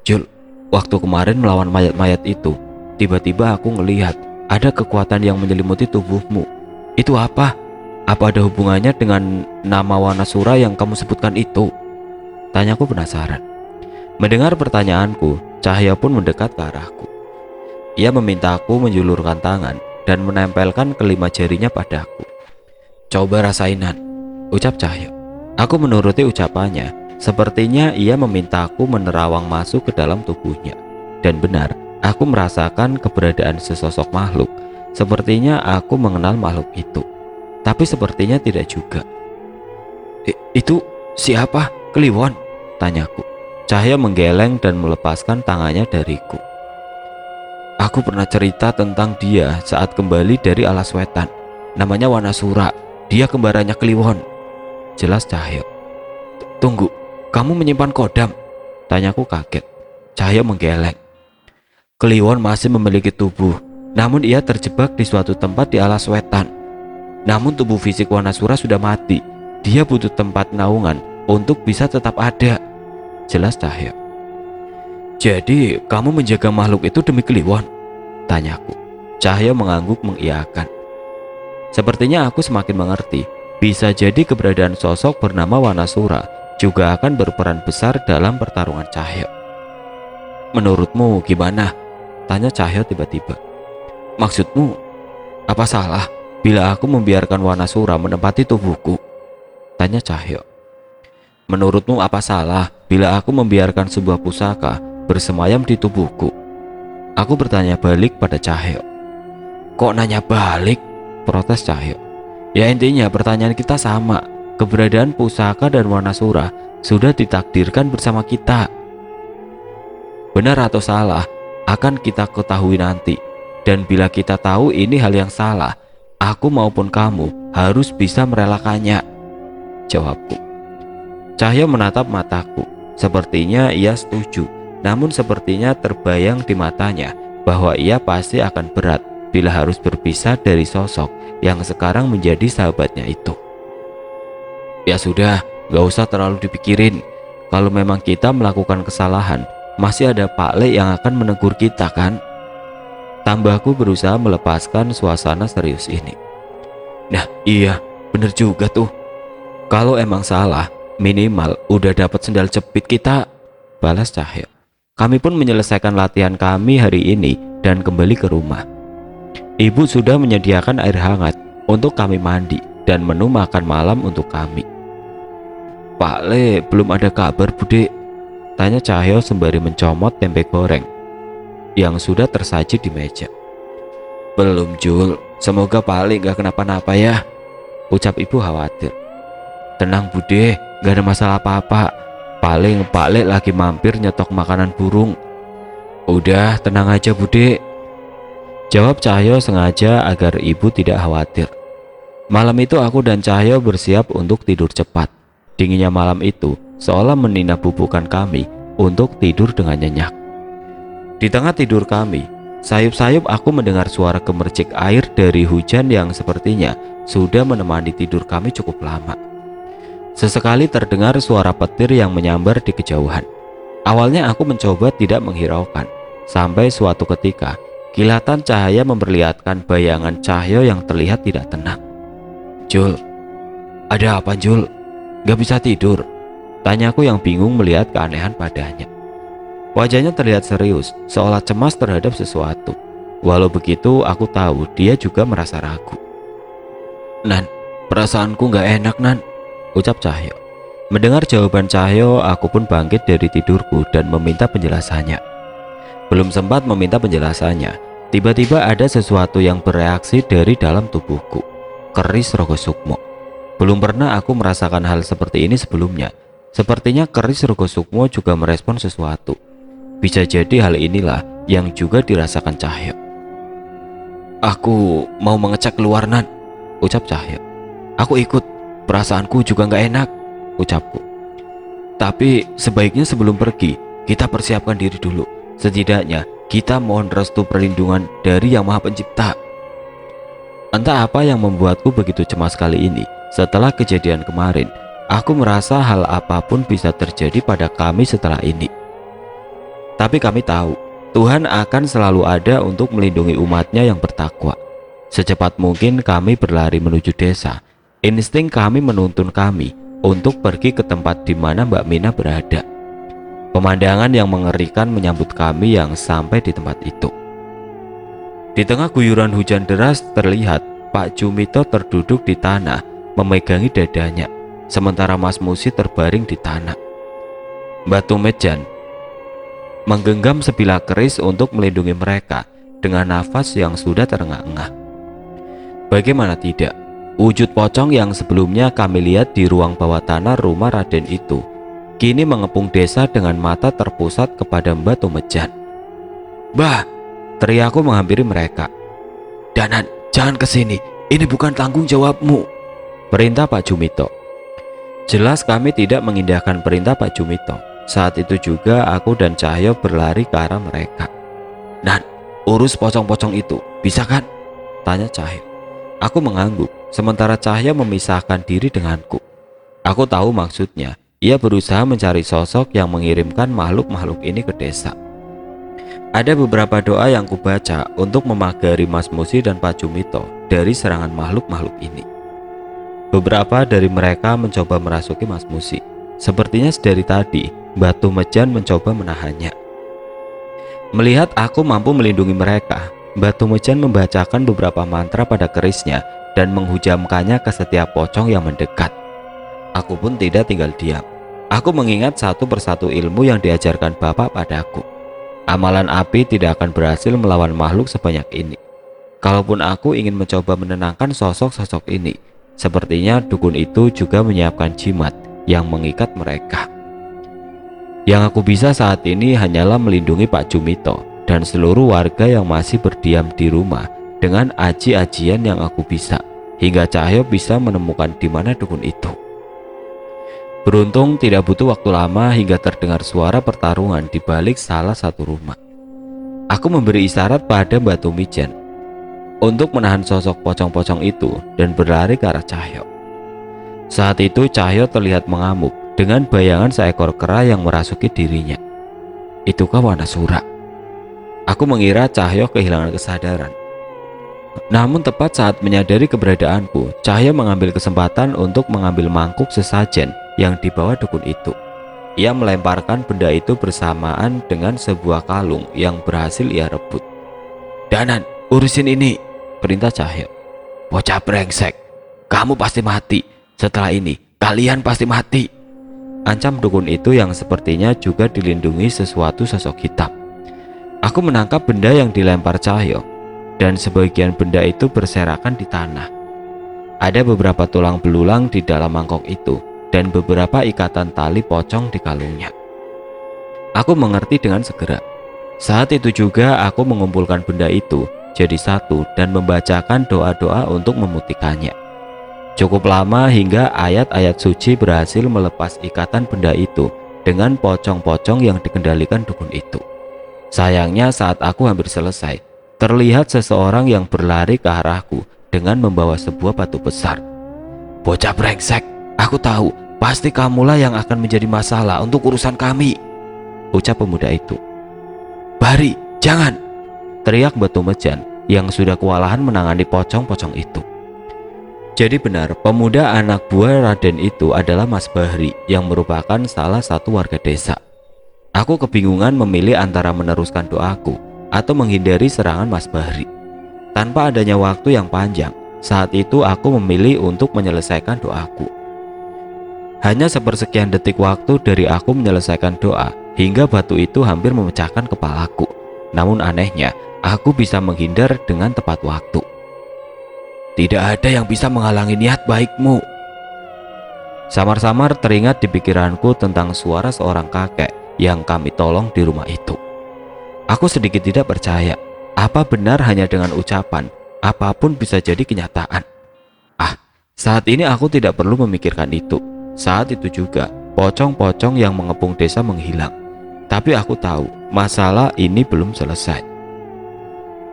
Jul, waktu kemarin melawan mayat-mayat itu, tiba-tiba aku ngelihat ada kekuatan yang menyelimuti tubuhmu. Itu apa? Apa ada hubungannya dengan nama Wanasura yang kamu sebutkan itu? Tanyaku penasaran. Mendengar pertanyaanku, Cahyo pun mendekat ke arahku. Ia meminta aku menjulurkan tangan dan menempelkan kelima jarinya padaku. Coba rasainan, ucap Cahyo. Aku menuruti ucapannya. Sepertinya ia meminta aku menerawang masuk ke dalam tubuhnya. Dan benar, aku merasakan keberadaan sesosok makhluk. Sepertinya aku mengenal makhluk itu. Tapi sepertinya tidak juga. Itu siapa? Kliwon? Tanyaku. Cahyo menggeleng dan melepaskan tangannya dariku. Aku pernah cerita tentang dia saat kembali dari Alas Wetan. Namanya Wanasura. Dia kembarannya Kliwon, jelas Cahyo. Tunggu, kamu menyimpan kodam? Tanyaku kaget. Cahyo menggeleng. Kliwon masih memiliki tubuh, namun ia terjebak di suatu tempat di Alas Wetan. Namun tubuh fisik Wanasura sudah mati. Dia butuh tempat naungan untuk bisa tetap ada, jelas Cahyo. Jadi kamu menjaga makhluk itu demi Kliwon? Tanyaku. Cahyo mengangguk mengiyakan. Sepertinya aku semakin mengerti. Bisa jadi keberadaan sosok bernama Wanasura juga akan berperan besar dalam pertarungan Cahyo. Menurutmu gimana? Tanya Cahyo tiba-tiba. Maksudmu, apa salah bila aku membiarkan Wanasura menempati tubuhku? Tanya Cahyo. Menurutmu apa salah bila aku membiarkan sebuah pusaka bersemayam di tubuhku? Aku bertanya balik pada Cahyo. Kok nanya balik? Protes Cahyo. Ya intinya pertanyaan kita sama. Keberadaan pusaka dan Wanasura sudah ditakdirkan bersama kita. Benar atau salah akan kita ketahui nanti. Dan bila kita tahu ini hal yang salah, aku maupun kamu harus bisa merelakannya, jawabku. Cahyo menatap mataku. Sepertinya ia setuju. Namun sepertinya terbayang di matanya bahwa ia pasti akan berat bila harus berpisah dari sosok yang sekarang menjadi sahabatnya itu. Ya sudah, gak usah terlalu dipikirin. Kalau memang kita melakukan kesalahan, masih ada Pak Le yang akan menegur kita kan? Tambahku berusaha melepaskan suasana serius ini. Nah iya, bener juga tuh. Kalau emang salah, minimal udah dapat sendal jepit kita, balas Cahyo. Kami pun menyelesaikan latihan kami hari ini dan kembali ke rumah. Ibu sudah menyediakan air hangat untuk kami mandi dan menu makan malam untuk kami. Pak Le belum ada kabar Bude? Tanya Cahyo sembari mencomot tempe goreng yang sudah tersaji di meja. Belum Jul, semoga Pak Le gak kenapa-napa ya, ucap ibu khawatir. Tenang Bude, gak ada masalah apa-apa. Paling Pak Le lagi mampir nyetok makanan burung. Udah tenang aja Bude, jawab Cahyo sengaja agar ibu tidak khawatir. Malam itu aku dan Cahyo bersiap untuk tidur cepat. Dinginnya malam itu seolah menina bubukan kami untuk tidur dengan nyenyak. Di tengah tidur kami, sayup-sayup aku mendengar suara gemercik air dari hujan yang sepertinya sudah menemani tidur kami cukup lama. Sesekali terdengar suara petir yang menyambar di kejauhan. Awalnya aku mencoba tidak menghiraukan, sampai suatu ketika kilatan cahaya memperlihatkan bayangan Cahyo yang terlihat tidak tenang. Jul, ada apa Jul? Gak bisa tidur? Tanyaku yang bingung melihat keanehan padanya. Wajahnya terlihat serius, seolah cemas terhadap sesuatu. Walau begitu aku tahu dia juga merasa ragu. Nan, perasaanku gak enak Nan, ucap Cahyo. Mendengar jawaban Cahyo, aku pun bangkit dari tidurku dan meminta penjelasannya. Belum sempat meminta penjelasannya, tiba-tiba ada sesuatu yang bereaksi dari dalam tubuhku. Keris Rogo Sukmo. Belum pernah aku merasakan hal seperti ini sebelumnya. Sepertinya keris Rogo Sukmo juga merespon sesuatu. Bisa jadi hal inilah yang juga dirasakan Cahyo. Aku mau mengecek keluar Nan, ucap Cahyo. Aku ikut. Perasaanku juga gak enak, ucapku. Tapi sebaiknya sebelum pergi, kita persiapkan diri dulu. Setidaknya kita mohon restu perlindungan dari Yang Maha Pencipta. Entah apa yang membuatku begitu cemas kali ini. Setelah kejadian kemarin, aku merasa hal apapun bisa terjadi pada kami setelah ini. Tapi kami tahu, Tuhan akan selalu ada untuk melindungi umatnya yang bertakwa. Secepat mungkin kami berlari menuju desa. Insting kami menuntun kami untuk pergi ke tempat di mana Mbak Mina berada. Pemandangan yang mengerikan menyambut kami yang sampai di tempat itu. Di tengah guyuran hujan deras terlihat Pak Jumito terduduk di tanah memegangi dadanya, sementara Mas Musi terbaring di tanah. Mbak Tumejan menggenggam sebilah keris untuk melindungi mereka dengan nafas yang sudah terengah-engah. Bagaimana tidak, wujud pocong yang sebelumnya kami lihat di ruang bawah tanah rumah Raden itu kini mengepung desa dengan mata terpusat kepada Mbak Tumejan. "Mbah!" teriakku menghampiri mereka. "Danan, jangan kesini, ini bukan tanggung jawabmu," perintah Pak Jumito. Jelas kami tidak mengindahkan perintah Pak Jumito. Saat itu juga aku dan Cahyo berlari ke arah mereka. "Nan, urus pocong-pocong itu, bisa kan?" tanya Cahyo. Aku mengangguk, sementara Cahyo memisahkan diri denganku. Aku tahu maksudnya, ia berusaha mencari sosok yang mengirimkan makhluk-makhluk ini ke desa. Ada beberapa doa yang kubaca untuk memagari Mas Musi dan Pak Jumito dari serangan makhluk-makhluk ini. Beberapa dari mereka mencoba merasuki Mas Musi. Sepertinya sedari tadi Mbak Tumejan mencoba menahannya. Melihat aku mampu melindungi mereka, Mbak Tumejan membacakan beberapa mantra pada kerisnya dan menghujamkannya ke setiap pocong yang mendekat. Aku pun tidak tinggal diam. Aku mengingat satu persatu ilmu yang diajarkan Bapak padaku. Amalan api tidak akan berhasil melawan makhluk sebanyak ini. Kalaupun aku ingin mencoba menenangkan sosok-sosok ini, sepertinya dukun itu juga menyiapkan jimat yang mengikat mereka. Yang aku bisa saat ini hanyalah melindungi Pak Jumito dan seluruh warga yang masih berdiam di rumah dengan aji-ajian yang aku bisa, hingga Cahyo bisa menemukan di mana dukun itu. Beruntung tidak butuh waktu lama hingga terdengar suara pertarungan di balik salah satu rumah. Aku memberi isyarat pada Mbak Tumejan untuk menahan sosok pocong-pocong itu dan berlari ke arah Cahyo. Saat itu Cahyo terlihat mengamuk dengan bayangan seekor kera yang merasuki dirinya. Itukah Wanasura? Aku mengira Cahyo kehilangan kesadaran. Namun tepat saat menyadari keberadaanku, Cahyo mengambil kesempatan untuk mengambil mangkuk sesajen yang dibawa dukun itu. Ia melemparkan benda itu bersamaan dengan sebuah kalung yang berhasil ia rebut. "Danan, urusin ini," perintah Cahyo. "Bocah brengsek, kamu pasti mati. Setelah ini, kalian pasti mati," ancam dukun itu yang sepertinya juga dilindungi sesuatu sosok hitam. Aku menangkap benda yang dilempar Cahyo, dan sebagian benda itu berserakan di tanah. Ada beberapa tulang belulang di dalam mangkok itu, dan beberapa ikatan tali pocong di kalungnya. Aku mengerti dengan segera. Saat itu juga aku mengumpulkan benda itu jadi satu dan membacakan doa-doa untuk memutihkannya. Cukup lama hingga ayat-ayat suci berhasil melepas ikatan benda itu dengan pocong-pocong yang dikendalikan dukun itu. Sayangnya saat aku hampir selesai, terlihat seseorang yang berlari ke arahku dengan membawa sebuah batu besar. "Bocah brengsek, aku tahu pasti kamulah yang akan menjadi masalah untuk urusan kami," ucap pemuda itu. "Bari, jangan!" teriak Mbak Tumejan yang sudah kewalahan menangani pocong-pocong itu. Jadi benar, pemuda anak buah Raden itu adalah Mas Bahri yang merupakan salah satu warga desa. Aku kebingungan memilih antara meneruskan doaku atau menghindari serangan Mas Bahri. Tanpa adanya waktu yang panjang, saat itu aku memilih untuk menyelesaikan doaku. Hanya sepersekian detik waktu dari aku menyelesaikan doa hingga batu itu hampir memecahkan kepalaku. Namun anehnya, aku bisa menghindar dengan tepat waktu. "Tidak ada yang bisa menghalangi niat baikmu." Samar-samar teringat di pikiranku tentang suara seorang kakek yang kami tolong di rumah itu. Aku sedikit tidak percaya, apa benar hanya dengan ucapan, apapun bisa jadi kenyataan. Saat ini aku tidak perlu memikirkan itu. Saat itu juga, pocong-pocong yang mengepung desa menghilang. Tapi aku tahu, masalah ini belum selesai.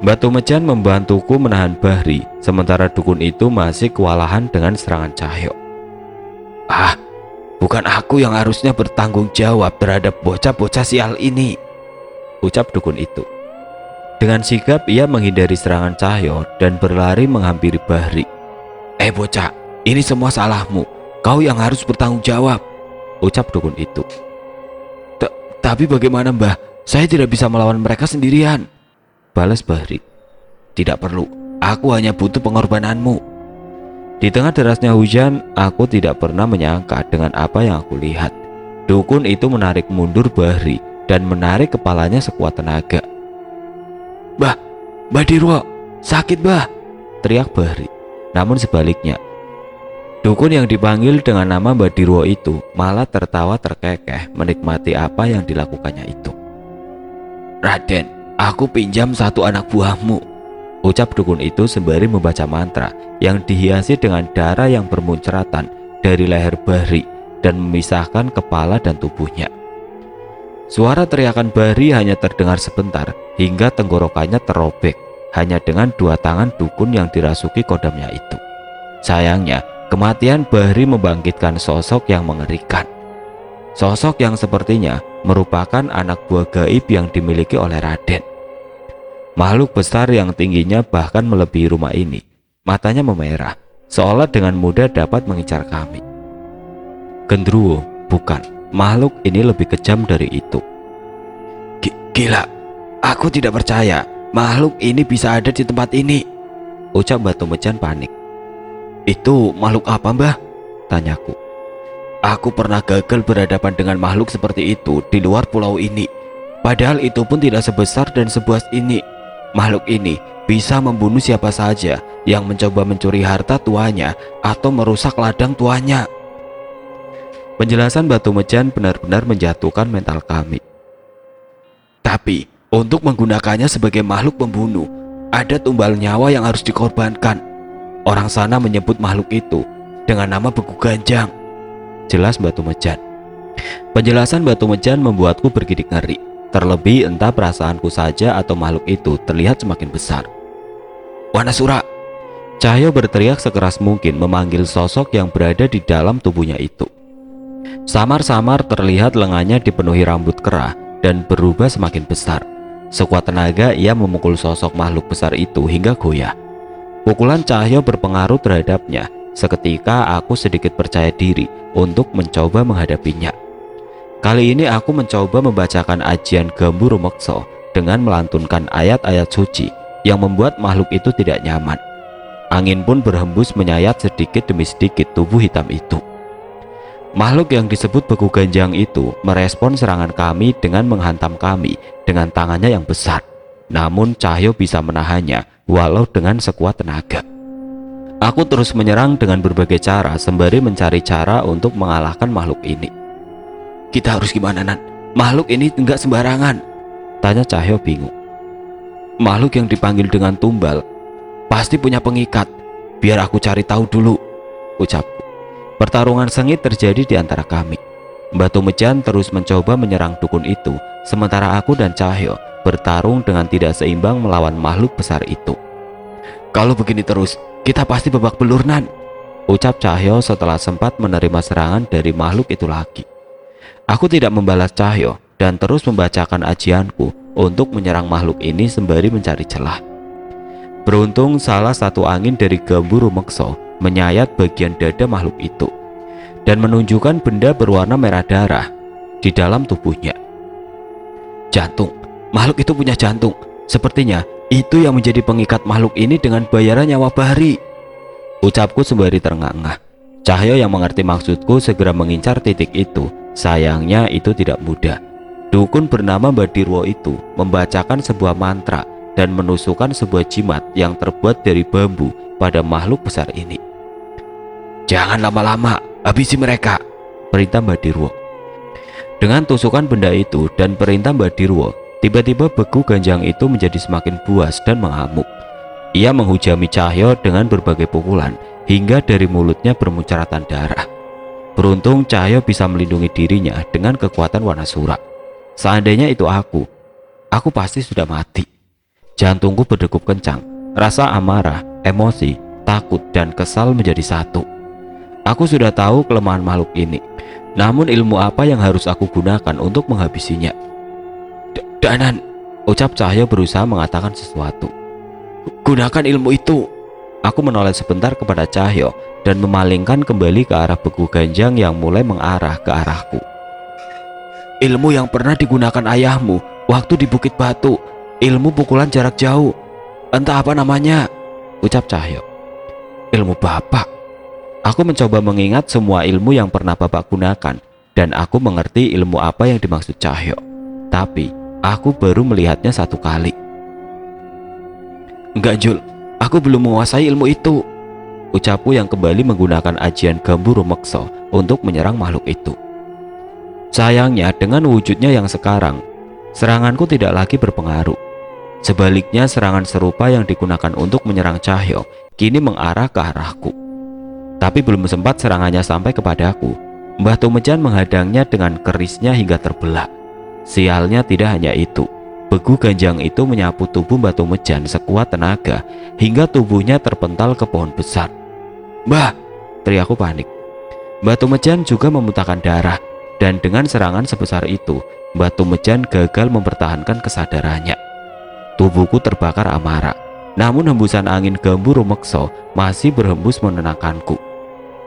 Mbak Tumejan membantuku menahan Bahri, sementara dukun itu masih kewalahan dengan serangan Cahyo. Bukan aku yang harusnya bertanggung jawab terhadap bocah-bocah sial ini," ucap dukun itu. Dengan sigap ia menghindari serangan Cahyo dan berlari menghampiri Bahri. Bocah, ini semua salahmu. Kau yang harus bertanggung jawab, ucap dukun itu. Tapi bagaimana Mbah? Saya tidak bisa melawan mereka sendirian, balas Bahri. Tidak perlu, aku hanya butuh pengorbananmu. Di tengah derasnya hujan, aku tidak pernah menyangka dengan apa yang aku lihat. Dukun itu menarik mundur Bahri dan menarik kepalanya sekuat tenaga. Mbah Dirwo, sakit Mbah, teriak Bahri. Namun sebaliknya, dukun yang dipanggil dengan nama Mbah Dirwo itu malah tertawa terkekeh menikmati apa yang dilakukannya itu. Raden, aku pinjam satu anak buahmu, ucap dukun itu sembari membaca mantra yang dihiasi dengan darah yang bermunceratan dari leher Bahri dan memisahkan kepala dan tubuhnya. Suara teriakan Bahri hanya terdengar sebentar hingga tenggorokannya terobek hanya dengan dua tangan dukun yang dirasuki kodamnya itu. Sayangnya, kematian Bahri membangkitkan sosok yang mengerikan. Sosok yang sepertinya merupakan anak buah gaib yang dimiliki oleh Raden. Makhluk besar yang tingginya bahkan melebihi rumah ini. Matanya memerah, seolah dengan mudah dapat mengincar kami. Gendruwo, bukan. Makhluk ini lebih kejam dari itu. Gila, aku tidak percaya makhluk ini bisa ada di tempat ini, ucap Batu Mejan panik. Itu makhluk apa Mbah? Tanyaku. Aku pernah gagal berhadapan dengan makhluk seperti itu di luar pulau ini. Padahal itu pun tidak sebesar dan sebuas ini. Makhluk ini bisa membunuh siapa saja yang mencoba mencuri harta tuanya atau merusak ladang tuanya. Penjelasan Batu Mejan benar-benar menjatuhkan mental kami. Tapi untuk menggunakannya sebagai makhluk pembunuh, ada tumbal nyawa yang harus dikorbankan. Orang sana menyebut makhluk itu dengan nama Beku Ganjang, jelas Batu Mejan. Penjelasan Batu Mejan membuatku bergidik ngeri. Terlebih entah perasaanku saja atau makhluk itu terlihat semakin besar. Wanasura! Cahyo berteriak sekeras mungkin memanggil sosok yang berada di dalam tubuhnya itu. Samar-samar terlihat lengannya dipenuhi rambut kera dan berubah semakin besar. Sekuat tenaga ia memukul sosok makhluk besar itu hingga goyah. Pukulan Cahyo berpengaruh terhadapnya. Seketika aku sedikit percaya diri untuk mencoba menghadapinya. Kali ini aku mencoba membacakan ajian Gambu Rumekso dengan melantunkan ayat-ayat suci yang membuat makhluk itu tidak nyaman. Angin pun berhembus menyayat sedikit demi sedikit tubuh hitam itu. Makhluk yang disebut Beku Ganjang itu merespon serangan kami dengan menghantam kami dengan tangannya yang besar. Namun Cahyo bisa menahannya walau dengan sekuat tenaga. Aku terus menyerang dengan berbagai cara sembari mencari cara untuk mengalahkan makhluk ini. Kita harus gimana Nan? Makhluk ini enggak sembarangan, tanya Cahyo bingung. Makhluk yang dipanggil dengan tumbal pasti punya pengikat. Biar aku cari tahu dulu, ucapku. Pertarungan sengit terjadi di antara kami. Batu Mejan terus mencoba menyerang dukun itu, sementara aku dan Cahyo bertarung dengan tidak seimbang melawan makhluk besar itu. Kalau begini terus, kita pasti babak belur Nan, ucap Cahyo setelah sempat menerima serangan dari makhluk itu lagi. Aku tidak membalas Cahyo dan terus membacakan ajianku untuk menyerang makhluk ini sembari mencari celah. Beruntung salah satu angin dari Gambu Rumekso menyayat bagian dada makhluk itu dan menunjukkan benda berwarna merah darah di dalam tubuhnya. Jantung, makhluk itu punya jantung. Sepertinya itu yang menjadi pengikat makhluk ini dengan bayaran nyawa Bahri, ucapku sembari terengah-engah. Cahyo yang mengerti maksudku segera mengincar titik itu. Sayangnya itu tidak mudah. Dukun bernama Mbah Dirwo itu membacakan sebuah mantra dan menusukkan sebuah jimat yang terbuat dari bambu pada makhluk besar ini. Jangan lama-lama, habisi mereka, perintah Mbah Dirwo. Dengan tusukan benda itu dan perintah Mbah Dirwo, tiba-tiba Beku Ganjang itu menjadi semakin buas dan mengamuk. Ia menghujami Cahyo dengan berbagai pukulan hingga dari mulutnya bermuncaratan darah. Beruntung Cahyo bisa melindungi dirinya dengan kekuatan Wanasura. Seandainya itu aku pasti sudah mati. Jantungku berdegup kencang. Rasa amarah, emosi, takut, dan kesal menjadi satu. Aku sudah tahu kelemahan makhluk ini. Namun ilmu apa yang harus aku gunakan untuk menghabisinya? Danan, ucap Cahyo berusaha mengatakan sesuatu. Gunakan ilmu itu. Aku menoleh sebentar kepada Cahyo dan memalingkan kembali ke arah Beku Ganjang yang mulai mengarah ke arahku. Ilmu yang pernah digunakan ayahmu waktu di Bukit Batu, ilmu pukulan jarak jauh. Entah apa namanya, ucap Cahyo. Ilmu bapak. Aku mencoba mengingat semua ilmu yang pernah bapak gunakan, dan aku mengerti ilmu apa yang dimaksud Cahyo. Tapi aku baru melihatnya satu kali. Enggak Jul, aku belum menguasai ilmu itu, ucapku yang kembali menggunakan ajian Gambu Rumekso untuk menyerang makhluk itu. Sayangnya dengan wujudnya yang sekarang, seranganku tidak lagi berpengaruh. Sebaliknya serangan serupa yang digunakan untuk menyerang Cahyo kini mengarah ke arahku. Tapi belum sempat serangannya sampai kepadaku, Mbah Tumejan menghadangnya dengan kerisnya hingga terbelah. Sialnya tidak hanya itu, Beku Ganjang itu menyapu tubuh Mbah Tumejan sekuat tenaga hingga tubuhnya terpental ke pohon besar. Mbah, teriakku panik. Mbah Tumejan juga memuntahkan darah, dan dengan serangan sebesar itu, Mbah Tumejan gagal mempertahankan kesadarannya. Tubuhku terbakar amarah, namun hembusan angin Gambu Rumekso masih berhembus menenangkanku.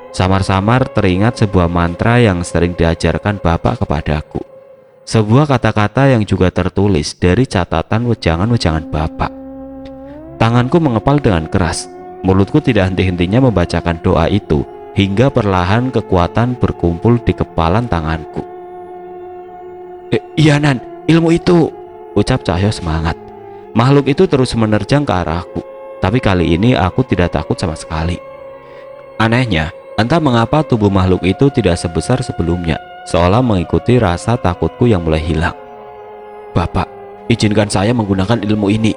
Samar-samar teringat sebuah mantra yang sering diajarkan bapak kepadaku. Sebuah kata-kata yang juga tertulis dari catatan wejangan-wejangan bapak. Tanganku mengepal dengan keras. Mulutku tidak henti-hentinya membacakan doa itu hingga perlahan kekuatan berkumpul di kepalan tanganku. Iya Nan, ilmu itu, ucap Cahyo semangat. Makhluk itu terus menerjang ke arahku, tapi kali ini aku tidak takut sama sekali. Anehnya, entah mengapa tubuh makhluk itu tidak sebesar sebelumnya, seolah mengikuti rasa takutku yang mulai hilang. Bapak, izinkan saya menggunakan ilmu ini,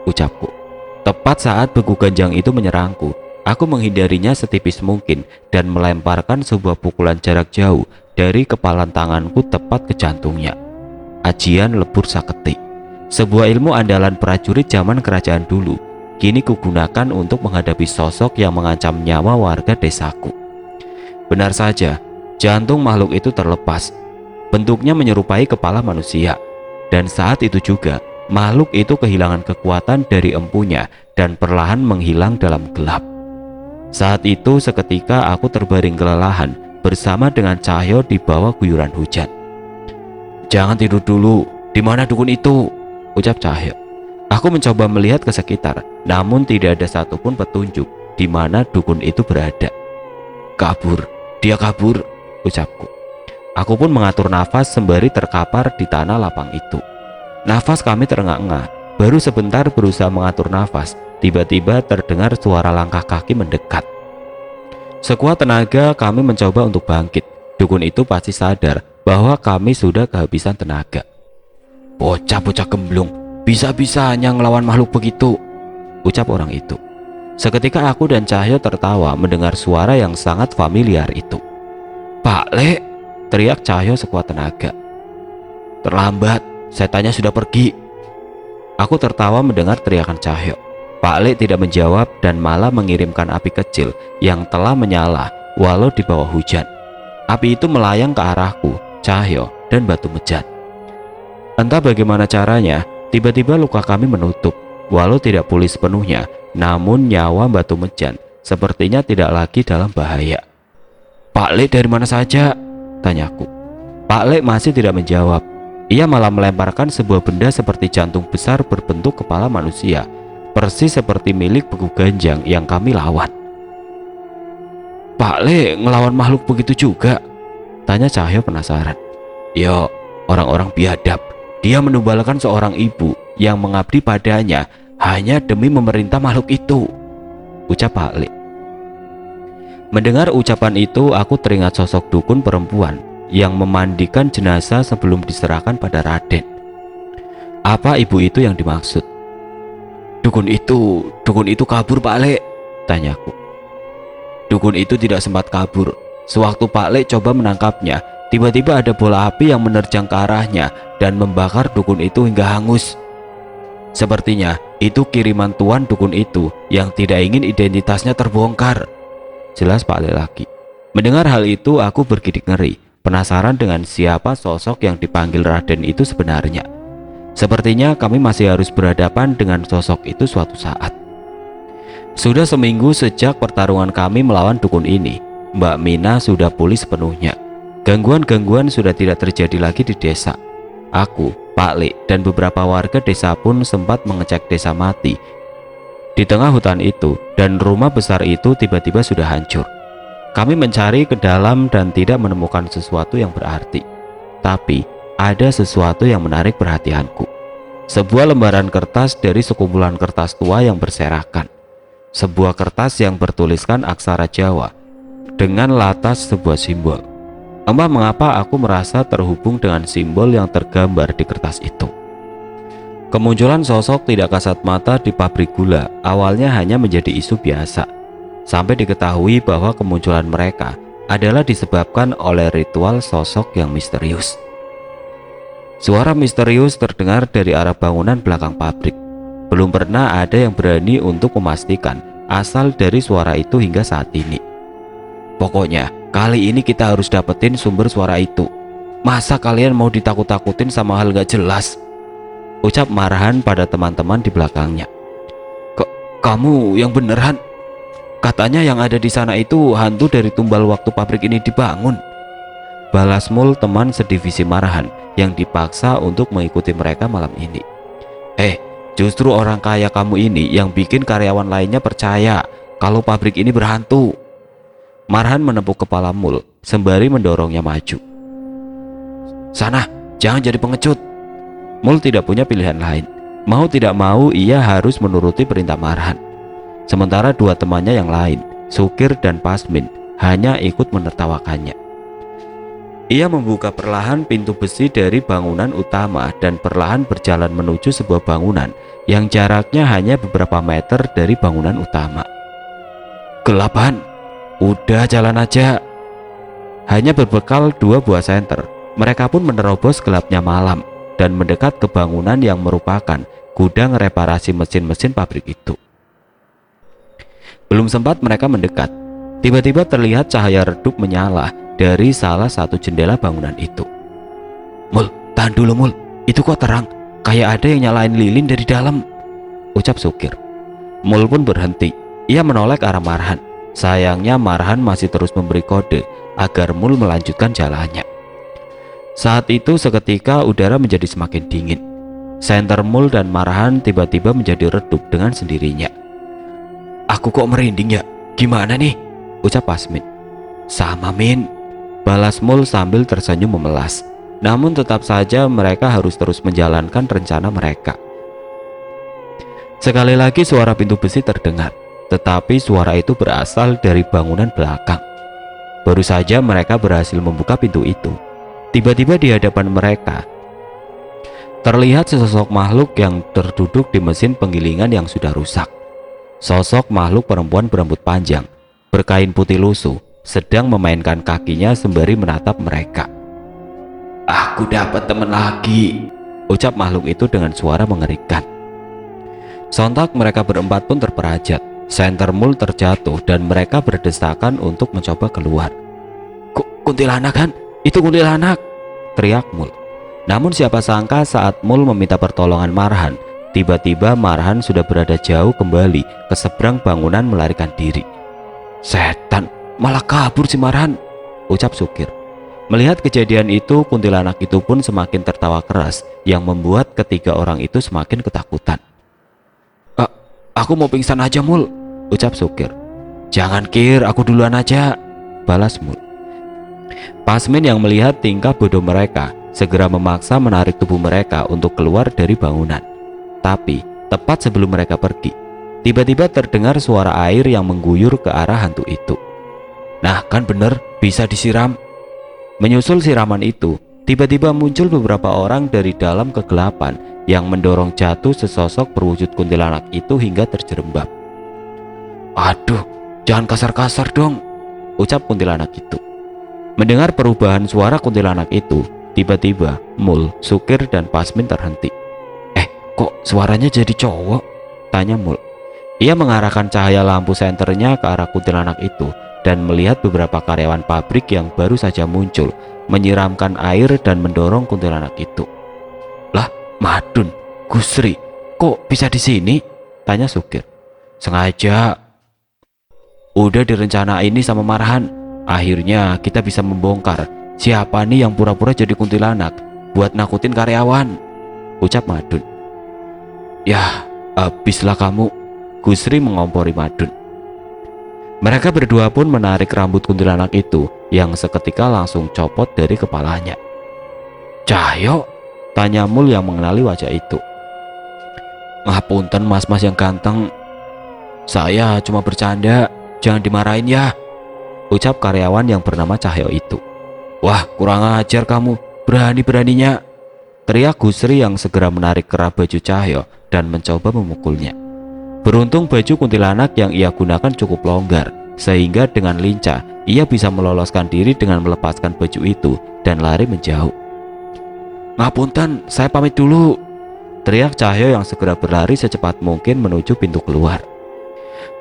ucapku. Tepat saat Beku Ganjang itu menyerangku, aku menghindarinya setipis mungkin dan melemparkan sebuah pukulan jarak jauh dari kepalan tanganku tepat ke jantungnya. Ajian Lebur Saketi, sebuah ilmu andalan prajurit zaman kerajaan dulu, kini kugunakan untuk menghadapi sosok yang mengancam nyawa warga desaku. Benar saja, jantung makhluk itu terlepas. Bentuknya menyerupai kepala manusia, dan saat itu juga makhluk itu kehilangan kekuatan dari empunya dan perlahan menghilang dalam gelap. Saat itu seketika aku terbaring kelelahan bersama dengan Cahyo di bawah guyuran hujan. Jangan tidur dulu, di mana dukun itu? Ucap Cahyo. Aku mencoba melihat ke sekitar, namun tidak ada satupun petunjuk di mana dukun itu berada. Kabur, dia kabur, ucapku. Aku pun mengatur nafas sembari terkapar di tanah lapang itu. Nafas kami terengah-engah, baru sebentar berusaha mengatur nafas, tiba-tiba terdengar suara langkah kaki mendekat. Sekuat tenaga kami mencoba untuk bangkit. Dukun itu pasti sadar bahwa kami sudah kehabisan tenaga. Bocah-bocah gemblung, bisa-bisanya ngelawan makhluk begitu, ucap orang itu. Seketika aku dan Cahyo tertawa mendengar suara yang sangat familiar itu. Pak Le, teriak Cahyo sekuat tenaga. Terlambat, setannya sudah pergi. Aku tertawa mendengar teriakan Cahyo. Pak Le tidak menjawab dan malah mengirimkan api kecil yang telah menyala walau di bawah hujan. Api itu melayang ke arahku, Cahyo, dan Mbah Tumejan. Entah bagaimana caranya, tiba-tiba luka kami menutup. Walau tidak pulih sepenuhnya, namun nyawa Mbah Tumejan sepertinya tidak lagi dalam bahaya. Pak Le dari mana saja? Tanyaku. Pak Le masih tidak menjawab. Ia malah melemparkan sebuah benda seperti jantung besar berbentuk kepala manusia, persis seperti milik Beku Ganjang yang kami lawan. Pak Le ngelawan makhluk begitu juga? Tanya Cahyo penasaran. Yo, orang-orang biadab. Dia menumbalkan seorang ibu yang mengabdi padanya hanya demi memerintah makhluk itu, ucap Pak Le. Mendengar ucapan itu, aku teringat sosok dukun perempuan yang memandikan jenazah sebelum diserahkan pada Raden. Apa ibu itu yang dimaksud? Dukun itu kabur Pak Le, tanyaku. Dukun itu tidak sempat kabur. Sewaktu Pak Le coba menangkapnya, tiba-tiba ada bola api yang menerjang ke arahnya dan membakar dukun itu hingga hangus. Sepertinya itu kiriman tuan dukun itu yang tidak ingin identitasnya terbongkar, jelas Pak Le lagi. Mendengar hal itu aku bergidik ngeri, penasaran dengan siapa sosok yang dipanggil Raden itu sebenarnya. Sepertinya kami masih harus berhadapan dengan sosok itu suatu saat. Sudah seminggu sejak pertarungan kami melawan dukun ini. Mbak Mina sudah pulih sepenuhnya. Gangguan-gangguan sudah tidak terjadi lagi di desa. Aku, Pak Lek, dan beberapa warga desa pun sempat mengecek desa mati di tengah hutan itu, dan rumah besar itu tiba-tiba sudah hancur. Kami mencari ke dalam dan tidak menemukan sesuatu yang berarti. Tapi ada sesuatu yang menarik perhatianku. Sebuah lembaran kertas dari sekumpulan kertas tua yang berserakan. Sebuah kertas yang bertuliskan aksara Jawa dengan latas sebuah simbol. Entah mengapa aku merasa terhubung dengan simbol yang tergambar di kertas itu. Kemunculan sosok tidak kasat mata di pabrik gula awalnya hanya menjadi isu biasa, sampai diketahui bahwa kemunculan mereka adalah disebabkan oleh ritual sosok yang misterius. Suara misterius terdengar dari arah bangunan belakang pabrik. Belum pernah ada yang berani untuk memastikan asal dari suara itu hingga saat ini. Pokoknya kali ini kita harus dapetin sumber suara itu. Masa kalian mau ditakut-takutin sama hal gak jelas? Ucap Marhan pada teman-teman di belakangnya. Kamu yang beneran? Katanya yang ada di sana itu hantu dari tumbal waktu pabrik ini dibangun. Balas Mul, teman sedivisi Marhan yang dipaksa untuk mengikuti mereka malam ini. Justru orang kaya kamu ini yang bikin karyawan lainnya percaya kalau pabrik ini berhantu. Marhan menepuk kepala Mul sembari mendorongnya maju. Sana, jangan jadi pengecut. Mul tidak punya pilihan lain. Mau tidak mau ia harus menuruti perintah Marhan. Sementara dua temannya yang lain, Sukir dan Pasmin, hanya ikut menertawakannya. Ia membuka perlahan pintu besi dari bangunan utama dan perlahan berjalan menuju sebuah bangunan yang jaraknya hanya beberapa meter dari bangunan utama. Gelapan, udah jalan aja. Hanya berbekal dua buah senter, mereka pun menerobos gelapnya malam dan mendekat ke bangunan yang merupakan gudang reparasi mesin-mesin pabrik itu. Belum sempat mereka mendekat, tiba-tiba terlihat cahaya redup menyala dari salah satu jendela bangunan itu. Mul, tahan dulu Mul, itu kok terang, kayak ada yang nyalain lilin dari dalam, ucap Sukir. Mul pun berhenti, ia menoleh ke arah Marhan. Sayangnya Marhan masih terus memberi kode agar Mul melanjutkan jalannya. Saat itu seketika udara menjadi semakin dingin. Senter Mul dan Marhan tiba-tiba menjadi redup dengan sendirinya. Aku kok merinding ya? Gimana nih? Ucap Pasmin. Sama Min, balas Mul sambil tersenyum memelas. Namun tetap saja mereka harus terus menjalankan rencana mereka. Sekali lagi suara pintu besi terdengar, tetapi suara itu berasal dari bangunan belakang. Baru saja mereka berhasil membuka pintu itu, tiba-tiba di hadapan mereka terlihat sesosok makhluk yang terduduk di mesin penggilingan yang sudah rusak. Sosok makhluk perempuan berambut panjang, berkain putih lusuh, sedang memainkan kakinya sembari menatap mereka. Aku dapat teman lagi, ucap makhluk itu dengan suara mengerikan. Sontak mereka berempat pun terperajat. Senter Mul terjatuh dan mereka berdesakan untuk mencoba keluar. Kuntilanak kan? Itu kuntilanak, teriak Mul. Namun siapa sangka saat Mul meminta pertolongan Marhan, tiba-tiba Marhan sudah berada jauh kembali ke seberang bangunan melarikan diri. Setan, malah kabur si Marhan, ucap Sukir. Melihat kejadian itu, kuntilanak itu pun semakin tertawa keras yang membuat ketiga orang itu semakin ketakutan. Aku mau pingsan aja Mul, ucap Sukir. Jangan Kir, aku duluan aja, balas Mul. Pasmin yang melihat tingkah bodoh mereka segera memaksa menarik tubuh mereka untuk keluar dari bangunan. Tapi tepat sebelum mereka pergi, tiba-tiba terdengar suara air yang mengguyur ke arah hantu itu. Nah kan bener, bisa disiram. Menyusul siraman itu, tiba-tiba muncul beberapa orang dari dalam kegelapan yang mendorong jatuh sesosok berwujud kuntilanak itu hingga terjerembab. Aduh, jangan kasar-kasar dong, ucap kuntilanak itu. Mendengar perubahan suara kuntilanak itu, tiba-tiba Mul, Sukir, dan Pasmin terhenti. Kok suaranya jadi cowok? Tanya Mul. Ia mengarahkan cahaya lampu senternya ke arah kuntilanak itu dan melihat beberapa karyawan pabrik yang baru saja muncul menyiramkan air dan mendorong kuntilanak itu. Lah, Madun, Gusri, kok bisa di sini? Tanya Sukir. Sengaja, Udah direncanain ini sama Marhan. Akhirnya kita bisa membongkar siapa nih yang pura-pura jadi kuntilanak buat nakutin karyawan, ucap Madun. Yah, habislah kamu, Gusri mengompori Madun. Mereka berdua pun menarik rambut kuntilanak itu yang seketika langsung copot dari kepalanya. Cahyo? Tanya Mul yang mengenali wajah itu. Ngapunten mas-mas yang ganteng, saya cuma bercanda, jangan dimarahin ya, ucap karyawan yang bernama Cahyo itu. Wah, kurang ajar kamu, berani-beraninya, teriak Gusri yang segera menarik kerah baju Cahyo dan mencoba memukulnya. Beruntung baju kuntilanak yang ia gunakan cukup longgar, sehingga dengan lincah ia bisa meloloskan diri dengan melepaskan baju itu dan lari menjauh. Ngapunten, saya pamit dulu, teriak Cahyo yang segera berlari secepat mungkin menuju pintu keluar.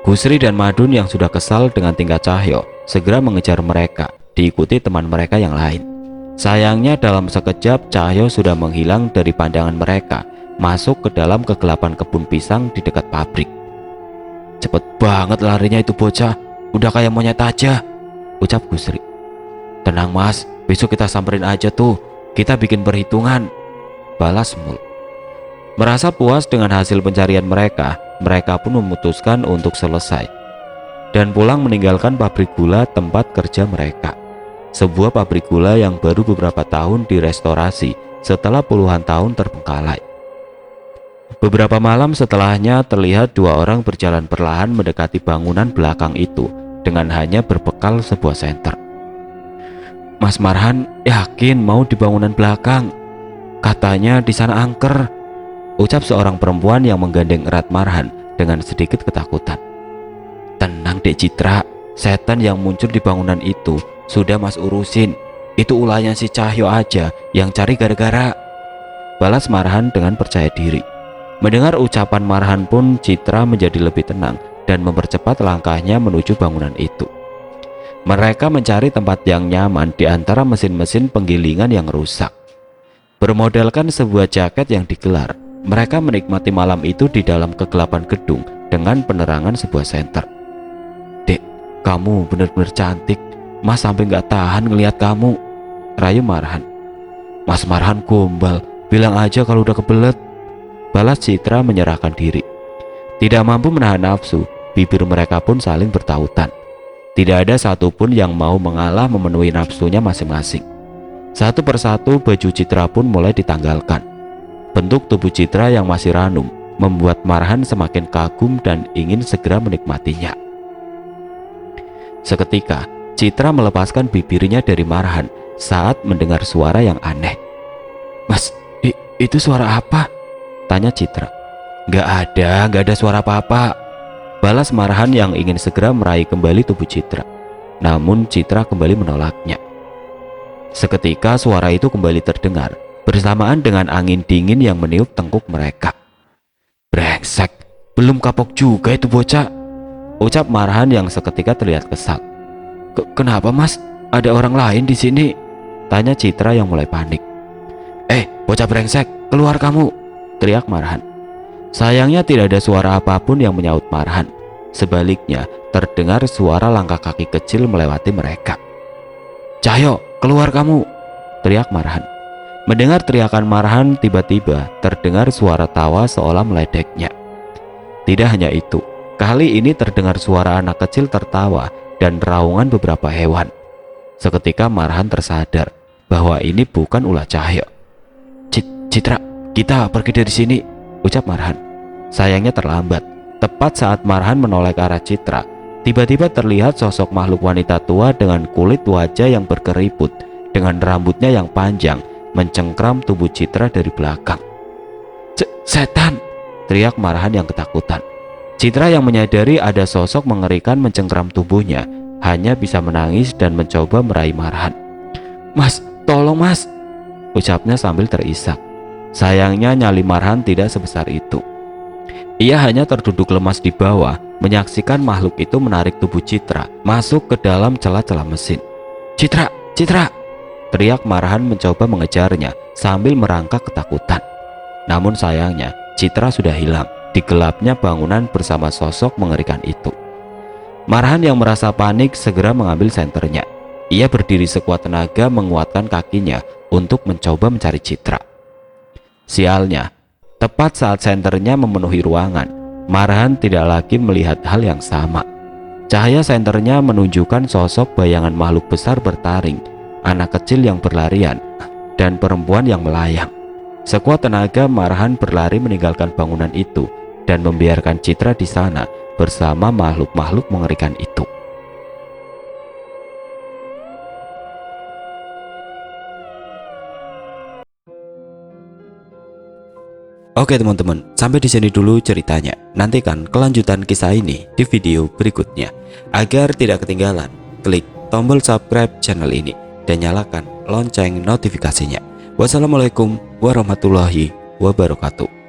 Gusri dan Madun yang sudah kesal dengan tingkah Cahyo segera mengejar mereka, diikuti teman mereka yang lain. Sayangnya dalam sekejap Cahyo sudah menghilang dari pandangan mereka, masuk ke dalam kegelapan kebun pisang di dekat pabrik. Cepet banget larinya itu bocah, udah kayak monyet aja, ucap Gusri. Tenang mas, besok kita samperin aja tuh, kita bikin perhitungan, balas Mul. Merasa puas dengan hasil pencarian mereka pun memutuskan untuk selesai dan pulang meninggalkan pabrik gula tempat kerja mereka. Sebuah pabrik gula yang baru beberapa tahun direstorasi setelah puluhan tahun terbengkalai. Beberapa malam setelahnya terlihat dua orang berjalan perlahan mendekati bangunan belakang itu dengan hanya berbekal sebuah senter. Mas Marhan yakin mau di bangunan belakang? Katanya di sana angker, ucap seorang perempuan yang menggandeng erat Marhan dengan sedikit ketakutan. Tenang Dek Citra, setan yang muncul di bangunan itu sudah mas urusin. Itu ulahnya si Cahyo aja yang cari gara-gara, balas Marhan dengan percaya diri. Mendengar ucapan Marhan pun Citra menjadi lebih tenang dan mempercepat langkahnya menuju bangunan itu. Mereka mencari tempat yang nyaman di antara mesin-mesin penggilingan yang rusak. Bermodalkan sebuah jaket yang digelar, mereka menikmati malam itu di dalam kegelapan gedung dengan penerangan sebuah senter. Dek, kamu benar-benar cantik, mas sampai gak tahan ngelihat kamu, rayu Marhan. Mas Marhan gombal, bilang aja kalau udah kebelet, balas Citra menyerahkan diri. Tidak mampu menahan nafsu, bibir mereka pun saling bertautan. Tidak ada satupun yang mau mengalah memenuhi nafsunya masing-masing. Satu persatu baju Citra pun mulai ditanggalkan. Bentuk tubuh Citra yang masih ranum membuat Marhan semakin kagum dan ingin segera menikmatinya. Seketika Citra melepaskan bibirnya dari Marhan saat mendengar suara yang aneh. Mas, itu suara apa? Tanya Citra. Gak ada suara apa-apa, balas Marhan yang ingin segera meraih kembali tubuh Citra. Namun Citra kembali menolaknya. Seketika suara itu kembali terdengar bersamaan dengan angin dingin yang meniup tengkuk mereka. Brengsek, belum kapok juga itu bocah, ucap Marhan yang seketika terlihat kesal. Kenapa mas? Ada orang lain di sini? Tanya Citra yang mulai panik. Bocah brengsek, keluar kamu, teriak Marhan. Sayangnya tidak ada suara apapun yang menyaut Marhan. Sebaliknya terdengar suara langkah kaki kecil melewati mereka. Cahyo, keluar kamu, teriak Marhan. Mendengar teriakan Marhan, tiba-tiba terdengar suara tawa seolah meledeknya. Tidak hanya itu, kali ini terdengar suara anak kecil tertawa dan raungan beberapa hewan. Seketika Marhan tersadar bahwa ini bukan ulah Cahyo. Citra, kita pergi dari sini, ucap Marhan. Sayangnya terlambat. Tepat saat Marhan menoleh ke arah Citra, tiba-tiba terlihat sosok makhluk wanita tua dengan kulit wajah yang berkeriput, dengan rambutnya yang panjang, mencengkram tubuh Citra dari belakang. Setan, teriak Marhan yang ketakutan. Citra yang menyadari ada sosok mengerikan mencengkram tubuhnya hanya bisa menangis dan mencoba meraih Marhan. Mas, tolong mas, ucapnya sambil terisak. Sayangnya nyali Marhan tidak sebesar itu. Ia hanya terduduk lemas di bawah, menyaksikan makhluk itu menarik tubuh Citra masuk ke dalam celah-celah mesin. Citra, Citra, teriak Marhan mencoba mengejarnya sambil merangkak ketakutan. Namun sayangnya Citra sudah hilang di gelapnya bangunan bersama sosok mengerikan itu. Marhan yang merasa panik segera mengambil senternya. Ia berdiri sekuat tenaga menguatkan kakinya untuk mencoba mencari Citra. Sialnya, tepat saat senternya memenuhi ruangan, Marhan tidak lagi melihat hal yang sama. Cahaya senternya menunjukkan sosok bayangan makhluk besar bertaring, anak kecil yang berlarian, dan perempuan yang melayang. Sekuat tenaga Marhan berlari meninggalkan bangunan itu dan membiarkan Citra di sana bersama makhluk-makhluk mengerikan itu. Oke teman-teman, sampai di sini dulu ceritanya. Nantikan kelanjutan kisah ini di video berikutnya. Agar tidak ketinggalan, klik tombol subscribe channel ini dan nyalakan lonceng notifikasinya. Wassalamualaikum warahmatullahi wabarakatuh.